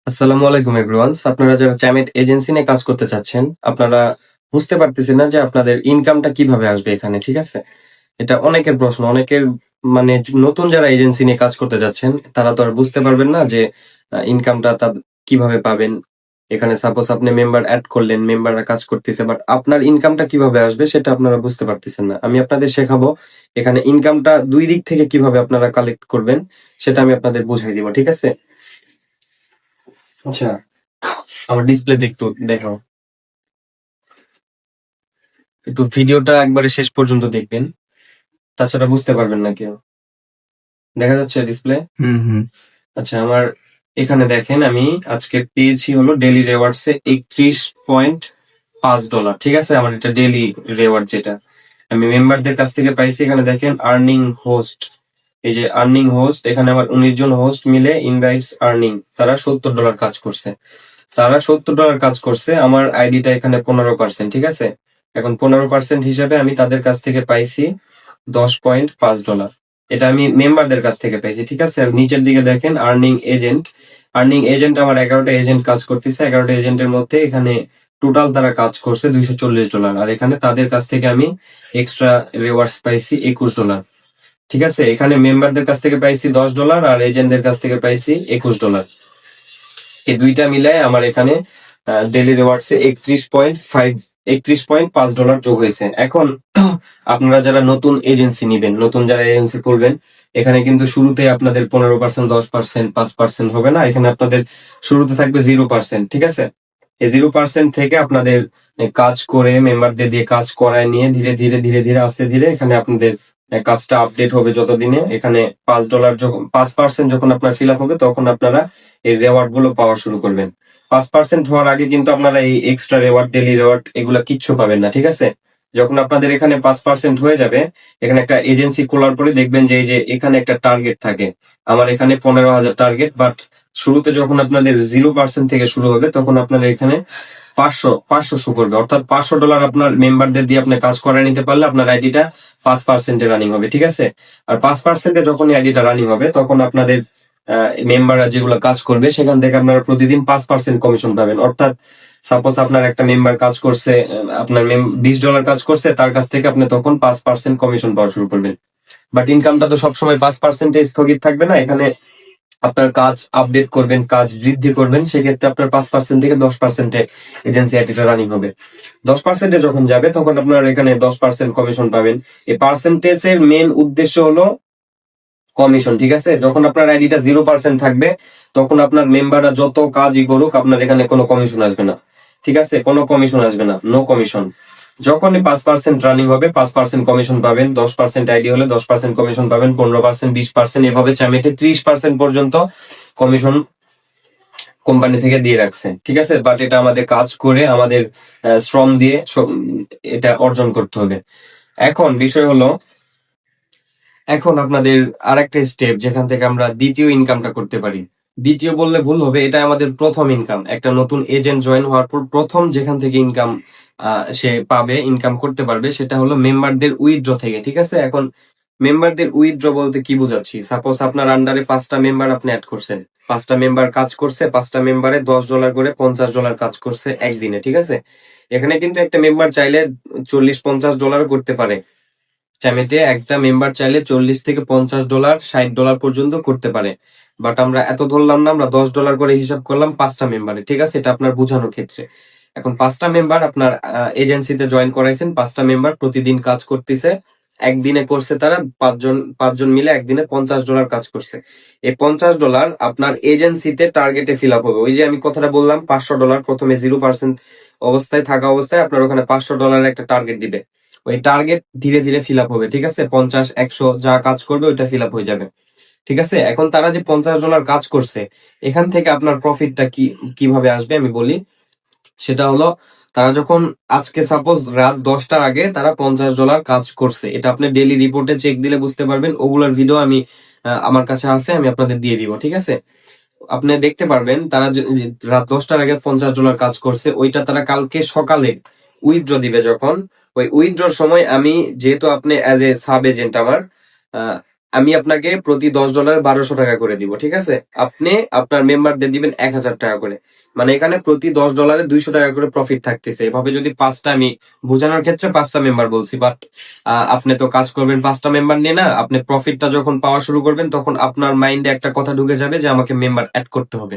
আসসালামু আলাইকুম এভরিওয়ান। আপনারা যারা চ্যামেট এজেন্সি নিয়ে কাজ করতে চাচ্ছেন, আপনারা বুঝতে পারতেছেন না যে আপনাদের ইনকামটা কিভাবে আসবে এখানে, ঠিক আছে? এটা অনেকের প্রশ্ন, অনেকের মানে নতুন যারা এজেন্সি নিয়ে কাজ করতে যাচ্ছেন, তারা তো আর বুঝতে পারবেন না যে ইনকামটা কিভাবে পাবেন। এখানে সাপোজ আপনি মেম্বার এড করলেন, মেম্বাররা কাজ করতেছে, বাট আপনার ইনকামটা কিভাবে আসবে সেটা আপনারা বুঝতে পারতেছেন না। আমি আপনাদের শেখাবো এখানে ইনকামটা ২ দিক থেকে কিভাবে আপনারা কালেক্ট করবেন, সেটা আমি আপনাদের বুঝাই দিব, ঠিক আছে? আচ্ছা, আমার ডিসপ্লেতে একটু দেখাও। একটু ভিডিওটা একবারে শেষ পর্যন্ত দেখবেন, তাছাড়া বুঝতে পারবেন না কেউ। দেখা যাচ্ছে ডিসপ্লে? হুম হুম আচ্ছা, আমার এখানে দেখেন আমি আজকে পেয়েছি হলো ডেইলি রিওয়ার্ডসে $31.5, ঠিক আছে? আমার এটা ডেইলি রিওয়ার্ড যেটা আমি মেম্বারদের কাছ থেকে পাইছি। এখানে দেখেন আর্নিং হোস্ট, এই যে আর্নিং হোস্ট, এখানে আমার 19 জন হোস্ট মিলে ইনভাইটস আর্নিং, তারা $70 কাজ করছে। তারা $70 কাজ করছে, আমার আইডিটা এখানে 15%, ঠিক আছে? এখন 15% হিসাবে আমি তাদের কাছ থেকে পাইছি $10.5। এটা আমি মেম্বারদের কাছ থেকে পাইছি, ঠিক আছে? আর নিচের দিকে দেখেন আর্নিং এজেন্ট, আর্নিং এজেন্ট আমার 11টা এজেন্ট কাজ করতেছে। 11টা এজেন্টের মধ্যে এখানে টোটাল তারা কাজ করছে $240, আর এখানে তাদের কাছ থেকে আমি এক্সট্রা রিওয়ার্ডস পাইছি $21, ঠিক আছে? এখানে মেম্বারদের কাছ থেকে পাইছি $10 আর এজেন্টদের কাছ থেকে পাইছি $21। এই দুইটা মিলায় আমার এখানে ডেইলি রিওয়ার্ডস এ $31.5 যোগ হয়েছে। এখন আপনারা যারা নতুন এজেন্সি নিবেন, নতুন যারা এজেন্সি করবেন, এখানে কিন্তু শুরুতে আপনাদের 15%, 10%, 5% হবে না। এখানে আপনাদের শুরুতে থাকবে 0%, ঠিক আছে? এই 0% থেকে আপনাদের কাজ করে মেম্বারদের দিয়ে কাজ করায় নিয়ে ধীরে ধীরে ধীরে ধীরে আস্তে ধীরে এখানে আপনাদের কাজটা আপডেট হবে যতদিনে। এখানে $5 যখন 5% যখন আপনার ফিল আপ হবে, তখন আপনারা এই রেওয়ার্ড গুলো পাওয়া শুরু করবেন। 5% হওয়ার আগে কিন্তু আপনারা এই এক্সট্রা রেওয়ার্ড, ডেইলি রেওয়ার্ড এগুলা কিচ্ছু পাবেন না, ঠিক আছে? যখন আপনাদের এখানে 5% হয়ে যাবে, এখানে একটা এজেন্সি খোলার পরে দেখবেন যে এই যে এখানে একটা টার্গেট থাকে। আমার এখানে 15,000 টার্গেট, বাট শুরুতে যখন আপনাদের 0% থেকে শুরু হবে, তখন আপনাদের এখানে 500 শো করবে। অর্থাৎ $500 আপনার মেম্বারদের দিয়ে আপনি কাজ করায় নিতে পারলে আপনার আইডিটা 5% রানিং হবে, ঠিক আছে? আর 5% যখনই আইডিটা রানিং হবে, তখন আপনাদের মেম্বাররা যেগুলো কাজ করবে সেখান থেকে আপনারা প্রতিদিন 5% কমিশন পাবেন। অর্থাৎ সাপোজ আপনার একটা মেম্বার কাজ করছে, আপনার $20 কাজ করছে, তার কাছ থেকে আপনি তখন 5% কমিশন পাওয়া শুরু করবেন। বাট ইনকামটা তো সবসময় 5% স্থগিত থাকবে না। এখানে আপনার কাজ আপডেট করবেন, কাজ বৃদ্ধি করবেন, সেক্ষেত্রে আপনার 5% থেকে 10% এজেন্সি আইডিটা রানিং হবে। 10% যখন যাবে, তখন আপনার এখানে 10% কমিশন পাবেন। এই পার্সেন্টেজের মেন উদ্দেশ্য হলো কমিশন, ঠিক আছে? যখন আপনার আইডিটা 0% থাকবে, তখন আপনার মেম্বাররা যত কাজই করুক, আপনার এখানে কোনো কমিশন আসবে না, ঠিক আছে? কোনো কমিশন আসবে না, নো কমিশন। যখনই 5% রানিং হবে, 5% কমিশন পাবেন। 10% আইডি হলে 10% কমিশন পাবেন, 15%, 20%, এভাবে চ্যামেটে 30% পর্যন্ত কমিশন কোম্পানি থেকে দিয়ে রাখছে, ঠিক আছে? বাট এটা আমাদের কাজ করে, আমাদের শ্রম দিয়ে এটা অর্জন করতে হবে। এখন বিষয় হলো, এখন আপনাদের আরেকটা স্টেপ যেখান থেকে আমরা দ্বিতীয় ইনকামটা করতে পারি। দ্বিতীয় বললে ভুল হবে, এটা আমাদের প্রথম ইনকাম। একটা নতুন এজেন্ট জয়েন হওয়ার পর প্রথম যেখান থেকে ইনকাম সে পাবে, ইনকাম করতে পারবে, সেটা হলো মেম্বারদের উইথড্র থেকে, ঠিক আছে? এখন মেম্বারদের উইথড্র বলতে কি বোঝাচ্ছি? সাপোজ আপনার আন্ডারে 5টা মেম্বার আপনি অ্যাড করছেন, 5টা মেম্বার কাজ করছে, 5টা মেম্বারে $10 করে $50 কাজ করছে একদিনে, ঠিক আছে? এখানে কিন্তু একটা মেম্বার চাইলে $40-50 করতে পারে। চ্যামেটে একটা মেম্বার চাইলে $40 থেকে $50, $60 পর্যন্ত করতে পারে। বাট আমরা এত ধরলাম না, আমরা $10 করে হিসাব করলাম 5টা মেম্বারে, ঠিক আছে? এটা আপনার বোঝানোর ক্ষেত্রে। এখন 5টা মেম্বার আপনার এজেন্সিতে জয়েন করাইছেন, 5টা মেম্বার প্রতিদিন কাজ করতেছে। একদিনে করছে তারা পাঁচজন মিলে একদিনে $50 কাজ করছে। এই $50 আপনার এজেন্সিতে টার্গেটে ফিল আপ হবে। ওই যে আমি কথাটা বললাম, $500 প্রথমে 0% অবস্থায় থাকা অবস্থায় আপনার ওখানে $500 একটা টার্গেট দিবে। ওই টার্গেট ধীরে ধীরে ফিল আপ হবে, ঠিক আছে? 50, 100 যা কাজ করবে ওইটা ফিল আপ হয়ে যাবে, ঠিক আছে? এখন তারা যে $50 কাজ করছে, এখান থেকে আপনার প্রফিটটা কিভাবে আসবে আমি বলি। সেটা হলো, তারা যখন আজকে সাপোজ রাত 10টার আগে তারা $50 কাজ করছে, এটা আপনি ডেইলি রিপোর্টে চেক দিলে বুঝতে পারবেন। ওগুলোর ভিডিও আমি আমার কাছে আছে, আমি আপনাদের দিয়ে দিব, ঠিক আছে? আপনি দেখতে পারবেন তারা রাত 10টার আগে $50 কাজ করছে, ওইটা তারা কালকে সকালে উইথড্র দিবে। যখন ওই উইথড্রর সময় আমি, যেহেতু আপনি অ্যাজ এ সাব এজেন্ট আমার, আমি আপনাকে প্রতি $10 1200 করে দিব, ঠিক আছে? আপনি আপনার মেম্বারদের দিবেন 1000 টাকা করে, মানে এখানে প্রতি $10 200 করে প্রফিট থাকতেছে। এভাবে যদি পাঁচটা, আমি বোঝানোর ক্ষেত্রে 5টা মেম্বার বলছি, বাট আপনি তো কাজ করবেন 5টা মেম্বার নিয়ে না। আপনি প্রফিটটা যখন পাওয়া শুরু করবেন তখন আপনার মাইন্ডে একটা কথা ঢুকে যাবে যে আমাকে মেম্বার অ্যাড করতে হবে।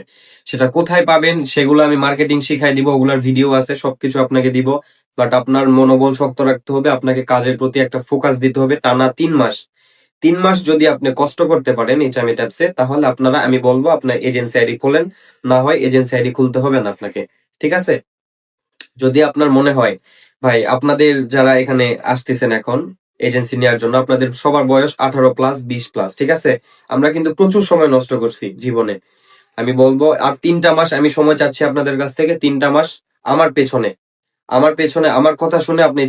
সেটা কোথায় পাবেন সেগুলো আমি মার্কেটিং শিখাই দিব, ওগুলার ভিডিও আছে, সবকিছু আপনাকে দিব। বাট আপনার মনোবল শক্ত রাখতে হবে, আপনাকে কাজের প্রতি একটা ফোকাস দিতে হবে টানা 3 মাস। 3 মাস যদি আপনি কষ্ট করতে পারেন ইচামি ট্যাপসে, তাহলে আপনারা, আমি বলবো আপনার এজেন্সি আইডি খোলেন, না হয় এজেন্সি আইডি খুলতে হবে না আপনাকে, ঠিক আছে? যদি আপনার মনে হয়, ভাই আপনাদের যারা এখানে আসতেছেন এখন এজেন্সি নেওয়ার জন্য, আপনাদের সবার বয়স 18+, 20+, ঠিক আছে? আমরা কিন্তু প্রচুর সময় নষ্ট করছি জীবনে। আমি বলবো আর 3টা মাস আমি সময় চাচ্ছি আপনাদের কাছ থেকে, 3টা মাস আমার পেছনে, আমার কথা শুনে আপনি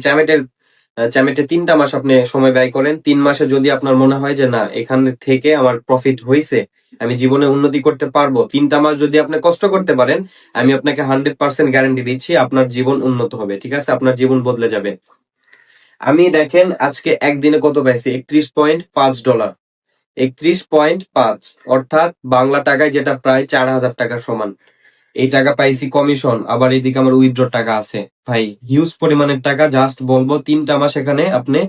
চ্যামেটে 3টা মাস আপনি সময় ব্যয় করেন। 3 মাসে যদি আপনার মনে হয় যে না, এখান থেকে আমার প্রফিট হয়েছে, আমি জীবনে উন্নতি করতে পারবো, 3টা মাস যদি আপনি কষ্ট করতে পারেন, আমি আপনাকে 100% গ্যারান্টি দিচ্ছি আপনার জীবন উন্নত হবে, ঠিক আছে? আপনার জীবন বদলে যাবে। আমি দেখেন আজকে একদিনে কত পাইছি, $31.5, 31.5, অর্থাৎ বাংলা টাকায় যেটা প্রায় 4000 টাকার সমান। এই টাকা পাইছি কমিশন, আবার এদিকে আমার উইথড্র টাকা আছে। ভাই হিউজ পরিমাণের টাকা। জাস্ট বলবো 3টা মাস এখানে আপনি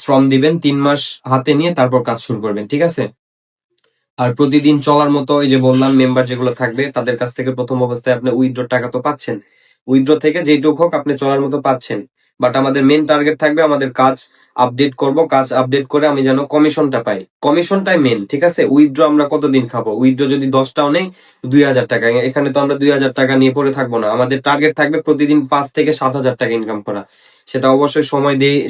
শ্রম দিবেন, 3 মাস হাতে নিয়ে তারপর কাজ শুরু করবেন, ঠিক আছে? আর প্রতিদিন চলার মতো, এই যে বললাম মেম্বার যেগুলো থাকবে তাদের কাছ থেকে প্রথম অবস্থায় আপনি উইথড্র টাকা তো পাচ্ছেন, উইথড্র থেকে যেটুকু হোক আপনি চলার মতো পাচ্ছেন। বাট আমাদের মেন টার্গেট থাকবে, আমাদের কাজ আপডেট করব, কাজ আপডেট করে আমি যেন কমিশনটা পাই, কমিশনটাই মেন, ঠিক আছে? উইথড্র আমরা কতদিন খাবো? উইথড্র যদি 10টাও নেই, 2000 টাকা, এখানে তো আমরা 2000 টাকা নিয়ে পড়ে থাকবো না। আমাদের টার্গেট থাকবে প্রতিদিন 5 থেকে 7 হাজার টাকা ইনকাম করা। সেটা অবশ্যই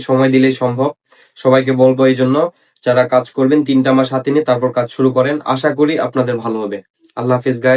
সময় দিলেই সম্ভব। সবাইকে বলবো এই জন্য, যারা কাজ করবেন 3টা মাস হাতে নিয়ে তারপর কাজ শুরু করেন, আশা করি আপনাদের ভালো হবে। আল্লাহ হাফিজ গাইস।